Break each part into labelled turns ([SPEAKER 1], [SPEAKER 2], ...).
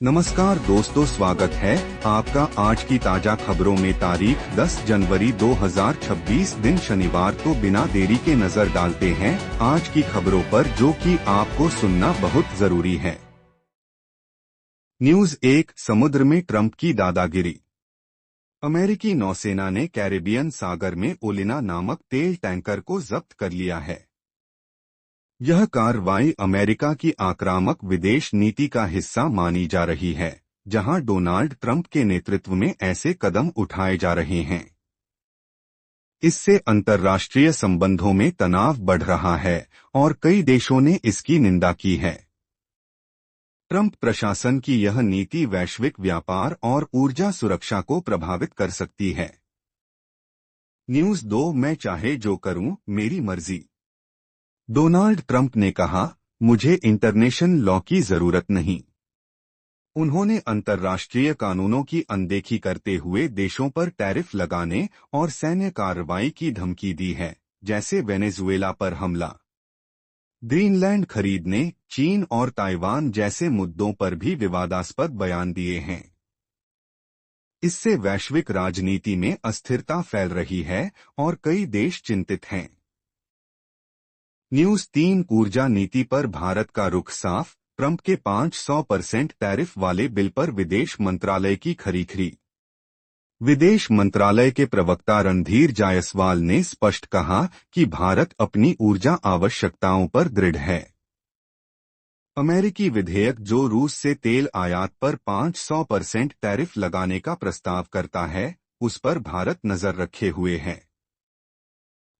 [SPEAKER 1] नमस्कार दोस्तों, स्वागत है आपका आज की ताजा खबरों में। तारीख 10 जनवरी 2026 दिन शनिवार। तो बिना देरी के नजर डालते हैं आज की खबरों पर, जो कि आपको सुनना बहुत जरूरी है। न्यूज 1। समुद्र में ट्रंप की दादागिरी। अमेरिकी नौसेना ने कैरेबियन सागर में ओलिना नामक तेल टैंकर को जब्त कर लिया है। यह कार्रवाई अमेरिका की आक्रामक विदेश नीति का हिस्सा मानी जा रही है, जहां डोनाल्ड ट्रंप के नेतृत्व में ऐसे कदम उठाए जा रहे हैं। इससे अंतर्राष्ट्रीय संबंधों में तनाव बढ़ रहा है और कई देशों ने इसकी निंदा की है। ट्रंप प्रशासन की यह नीति वैश्विक व्यापार और ऊर्जा सुरक्षा को प्रभावित कर सकती है। न्यूज 2। मैं चाहे जो करूं, मेरी मर्जी। डोनाल्ड ट्रंप ने कहा, मुझे इंटरनेशनल लॉ की जरूरत नहीं। उन्होंने अंतर्राष्ट्रीय कानूनों की अनदेखी करते हुए देशों पर टैरिफ लगाने और सैन्य कार्रवाई की धमकी दी है, जैसे वेनेजुएला पर हमला। ग्रीनलैंड खरीदने, चीन और ताइवान जैसे मुद्दों पर भी विवादास्पद बयान दिए हैं। इससे वैश्विक राजनीति में अस्थिरता फैल रही है और कई देश चिंतित हैं। न्यूज 3। ऊर्जा नीति पर भारत का रुख साफ। ट्रंप के 500% टैरिफ वाले बिल पर विदेश मंत्रालय की खरीखरी। विदेश मंत्रालय के प्रवक्ता रणधीर जायसवाल ने स्पष्ट कहा कि भारत अपनी ऊर्जा आवश्यकताओं पर दृढ़ है। अमेरिकी विधेयक जो रूस से तेल आयात पर 500% टैरिफ लगाने का प्रस्ताव करता है, उस पर भारत नजर रखे हुए है।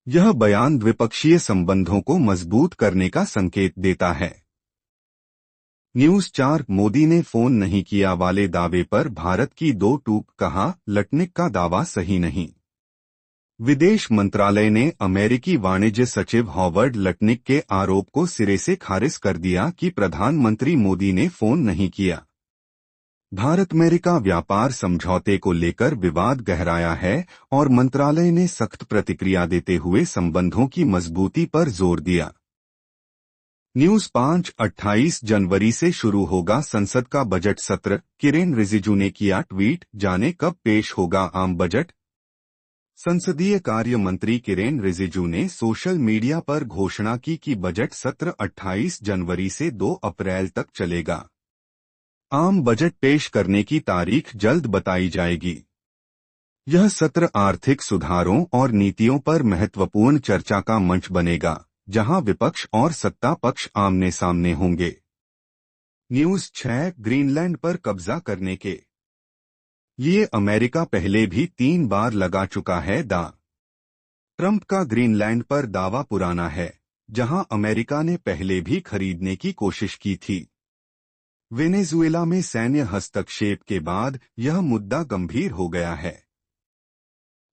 [SPEAKER 1] यह बयान द्विपक्षीय संबंधों को मजबूत करने का संकेत देता है। न्यूज 4। मोदी ने फोन नहीं किया वाले दावे पर भारत की दो टूक। कहा, लटनिक का दावा सही नहीं। विदेश मंत्रालय ने अमेरिकी वाणिज्य सचिव हॉवर्ड लटनिक के आरोप को सिरे से खारिज कर दिया कि प्रधानमंत्री मोदी ने फोन नहीं किया। भारत अमेरिका व्यापार समझौते को लेकर विवाद गहराया है और मंत्रालय ने सख्त प्रतिक्रिया देते हुए संबंधों की मजबूती पर जोर दिया। न्यूज 5। 28 जनवरी से शुरू होगा संसद का बजट सत्र। किरेन रिजिजू ने किया ट्वीट, जाने कब पेश होगा आम बजट। संसदीय कार्य मंत्री किरेन रिजिजू ने सोशल मीडिया पर घोषणा की कि बजट सत्र 28 जनवरी से 2 अप्रैल तक चलेगा। आम बजट पेश करने की तारीख जल्द बताई जाएगी। यह सत्र आर्थिक सुधारों और नीतियों पर महत्वपूर्ण चर्चा का मंच बनेगा, जहां विपक्ष और सत्ता पक्ष आमने सामने होंगे। न्यूज 6। ग्रीनलैंड पर कब्जा करने के लिए अमेरिका पहले भी 3 बार लगा चुका है दांव। ट्रंप का ग्रीनलैंड पर दावा पुराना है, जहां अमेरिका ने पहले भी खरीदने की कोशिश की थी। वेनेजुएला में सैन्य हस्तक्षेप के बाद यह मुद्दा गंभीर हो गया है।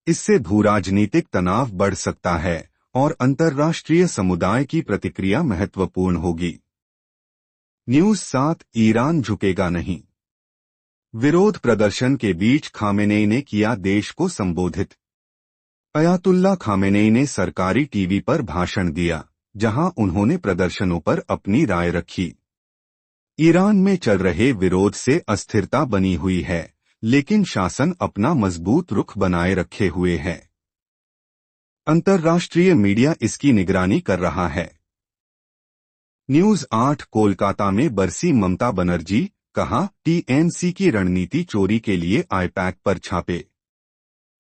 [SPEAKER 1] इससे भूराजनीतिक तनाव बढ़ सकता है और अंतर्राष्ट्रीय समुदाय की प्रतिक्रिया महत्वपूर्ण होगी। न्यूज 7। ईरान झुकेगा नहीं। विरोध प्रदर्शन के बीच खामेनेई ने किया देश को संबोधित। अयातुल्ला खामेनेई ने सरकारी टीवी पर भाषण दिया, जहां उन्होंने प्रदर्शनों पर अपनी राय रखी। ईरान में चल रहे विरोध से अस्थिरता बनी हुई है, लेकिन शासन अपना मजबूत रुख बनाए रखे हुए है। अंतर्राष्ट्रीय मीडिया इसकी निगरानी कर रहा है। न्यूज 8। कोलकाता में बरसी ममता बनर्जी। कहा, टीएमसी की रणनीति चोरी के लिए आईपैक पर छापे।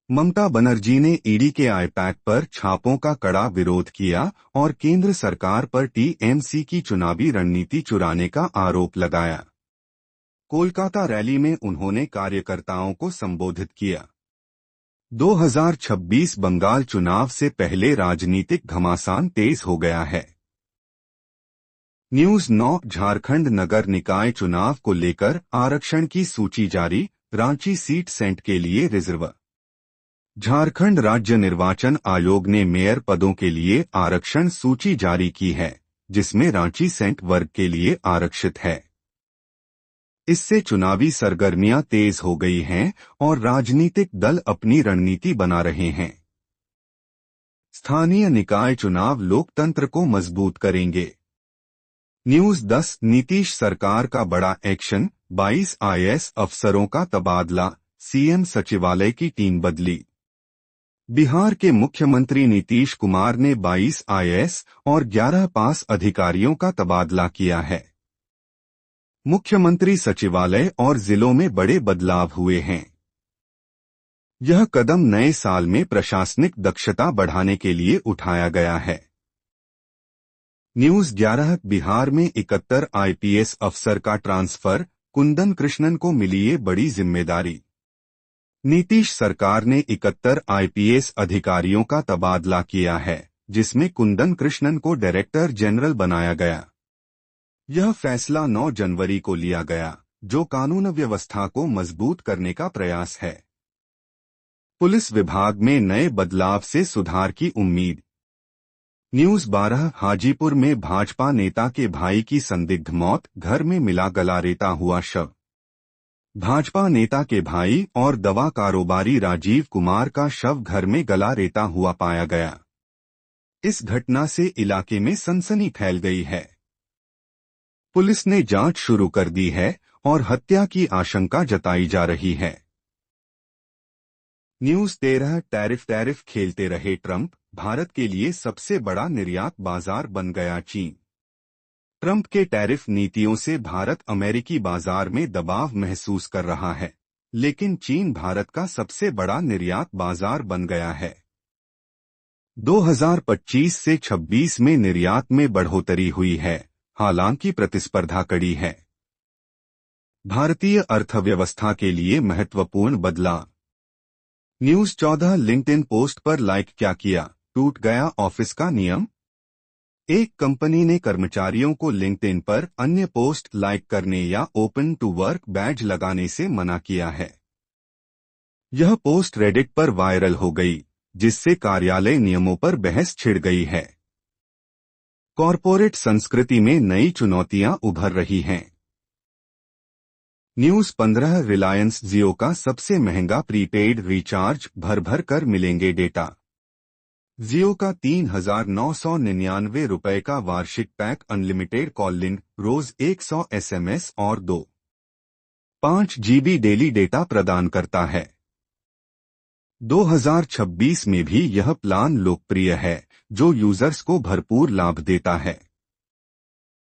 [SPEAKER 1] ममता बनर्जी ने ईडी के आईपैक पर छापों का कड़ा विरोध किया और केंद्र सरकार पर टीएमसी की चुनावी रणनीति चुराने का आरोप लगाया। कोलकाता रैली में उन्होंने कार्यकर्ताओं को संबोधित किया। 2026 बंगाल चुनाव से पहले राजनीतिक घमासान तेज हो गया है। न्यूज 9। झारखंड नगर निकाय चुनाव को लेकर आरक्षण की सूची जारी। रांची सीट सेंट के लिए रिजर्व। झारखंड राज्य निर्वाचन आयोग ने मेयर पदों के लिए आरक्षण सूची जारी की है, जिसमें रांची सेंट वर्ग के लिए आरक्षित है। इससे चुनावी सरगर्मियां तेज हो गई हैं और राजनीतिक दल अपनी रणनीति बना रहे हैं। स्थानीय निकाय चुनाव लोकतंत्र को मजबूत करेंगे। न्यूज 10। नीतीश सरकार का बड़ा एक्शन। 22 आईएएस अफसरों का तबादला, सीएम सचिवालय की टीम बदली। बिहार के मुख्यमंत्री नीतीश कुमार ने 22 आईएएस और 11 पास अधिकारियों का तबादला किया है। मुख्यमंत्री सचिवालय और जिलों में बड़े बदलाव हुए हैं। यह कदम नए साल में प्रशासनिक दक्षता बढ़ाने के लिए उठाया गया है। न्यूज़ 11 बिहार में 71 आईपीएस अफसर का ट्रांसफर, कुंदन कृष्णन को मिली ये बड़ी जिम्मेदारी। नीतीश सरकार ने 71 आईपीएस अधिकारियों का तबादला किया है, जिसमें कुंदन कृष्णन को डायरेक्टर जनरल बनाया गया। यह फैसला 9 जनवरी को लिया गया, जो कानून व्यवस्था को मजबूत करने का प्रयास है। पुलिस विभाग में नए बदलाव से सुधार की उम्मीद। न्यूज़ 12 हाजीपुर में भाजपा नेता के भाई की संदिग्ध मौत, घर में मिला गला रेता हुआ शव। भाजपा नेता के भाई और दवा कारोबारी राजीव कुमार का शव घर में गला रेता हुआ पाया गया। इस घटना से इलाके में सनसनी फैल गई है। पुलिस ने जांच शुरू कर दी है और हत्या की आशंका जताई जा रही है। न्यूज़ 13 टैरिफ खेलते रहे ट्रंप, भारत के लिए सबसे बड़ा निर्यात बाजार बन गया चीन। ट्रंप के टैरिफ नीतियों से भारत अमेरिकी बाजार में दबाव महसूस कर रहा है, लेकिन चीन भारत का सबसे बड़ा निर्यात बाजार बन गया है। 2025 से 26 में निर्यात में बढ़ोतरी हुई है, हालांकि प्रतिस्पर्धा कड़ी है। भारतीय अर्थव्यवस्था के लिए महत्वपूर्ण बदलाव। न्यूज़ 14 लिंक्डइन पोस्ट पर लाइक क्या किया, टूट गया ऑफिस का नियम। एक कंपनी ने कर्मचारियों को लिंक्डइन पर अन्य पोस्ट लाइक करने या ओपन टू वर्क बैज लगाने से मना किया है। यह पोस्ट रेडिट पर वायरल हो गई, जिससे कार्यालय नियमों पर बहस छिड़ गई है। कॉरपोरेट संस्कृति में नई चुनौतियां उभर रही हैं। न्यूज़ 15 रिलायंस जियो का सबसे महंगा प्रीपेड रिचार्ज, भर भर कर मिलेंगे डेटा। जियो का 3,999 रुपए का वार्षिक पैक अनलिमिटेड कॉलिंग, रोज 100 एसएमएस और 2.5 जीबी डेली डेटा प्रदान करता है। 2026 में भी यह प्लान लोकप्रिय है, जो यूजर्स को भरपूर लाभ देता है।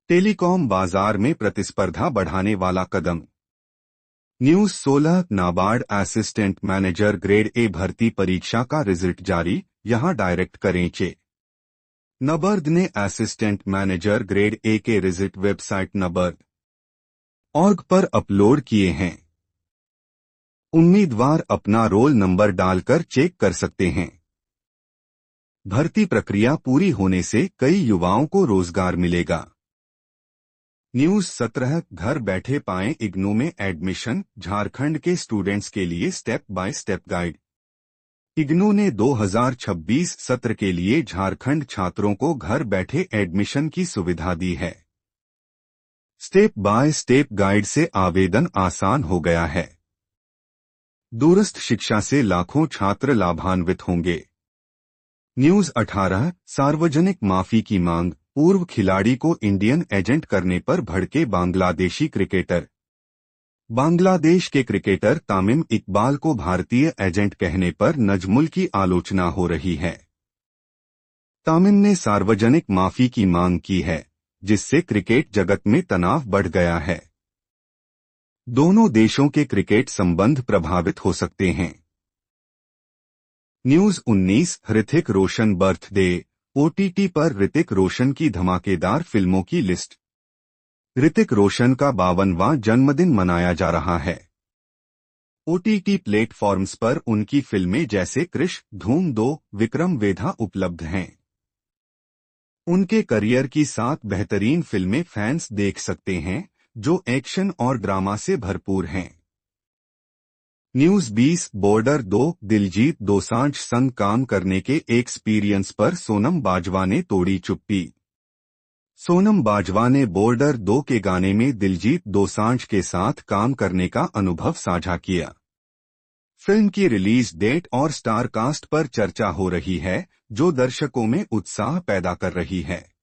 [SPEAKER 1] टेलीकॉम बाजार में प्रतिस्पर्धा बढ़ाने वाला कदम। News 16 NABARD assistant manager grade A भर्ती परीक्षा का रिजल्ट जारी, यहां डायरेक्ट करें चे। नाबार्ड ने असिस्टेंट मैनेजर ग्रेड ए के रिजल्ट वेबसाइट nabard.org पर अपलोड किए हैं। उम्मीदवार अपना रोल नंबर डालकर चेक कर सकते हैं। भर्ती प्रक्रिया पूरी होने से कई युवाओं को रोजगार मिलेगा। न्यूज़ 17 घर बैठे पाएं इग्नू में एडमिशन, झारखंड के स्टूडेंट्स के लिए step by step guide. IGNOU ने 2026 सत्र के लिए झारखंड छात्रों को घर बैठे एडमिशन की सुविधा दी है। स्टेप बाय स्टेप गाइड से आवेदन आसान हो गया है। दूरस्थ शिक्षा से लाखों छात्र लाभान्वित होंगे। न्यूज़ 18 सार्वजनिक माफी की मांग, पूर्व खिलाड़ी को इंडियन एजेंट करने पर भड़के बांग्लादेशी क्रिकेटर। बांग्लादेश के क्रिकेटर तामिम इकबाल को भारतीय एजेंट कहने पर नजमुल की आलोचना हो रही है। तामिम ने सार्वजनिक माफी की मांग की है, जिससे क्रिकेट जगत में तनाव बढ़ गया है। दोनों देशों के क्रिकेट संबंध प्रभावित हो सकते हैं। News 19 Hrithik Roshan birthday, OTT पर ऋतिक रोशन की धमाकेदार फिल्मों की लिस्ट। ऋतिक रोशन का 52वां जन्मदिन मनाया जा रहा है। ओटीटी प्लेटफॉर्म्स पर उनकी फिल्में जैसे क्रिश, धूम 2, विक्रम वेधा उपलब्ध हैं। उनके करियर की 7 बेहतरीन फिल्में फैंस देख सकते हैं, जो एक्शन और ड्रामा से भरपूर हैं। न्यूज़ 20 बॉर्डर 2 दिलजीत दोसांझ संग काम करने के एक्सपीरियंस पर सोनम बाजवा ने तोड़ी चुप्पी। सोनम बाजवा ने बॉर्डर 2 के गाने में दिलजीत दोसांझ के साथ काम करने का अनुभव साझा किया। फिल्म की रिलीज डेट और स्टार कास्ट पर चर्चा हो रही है, जो दर्शकों में उत्साह पैदा कर रही है।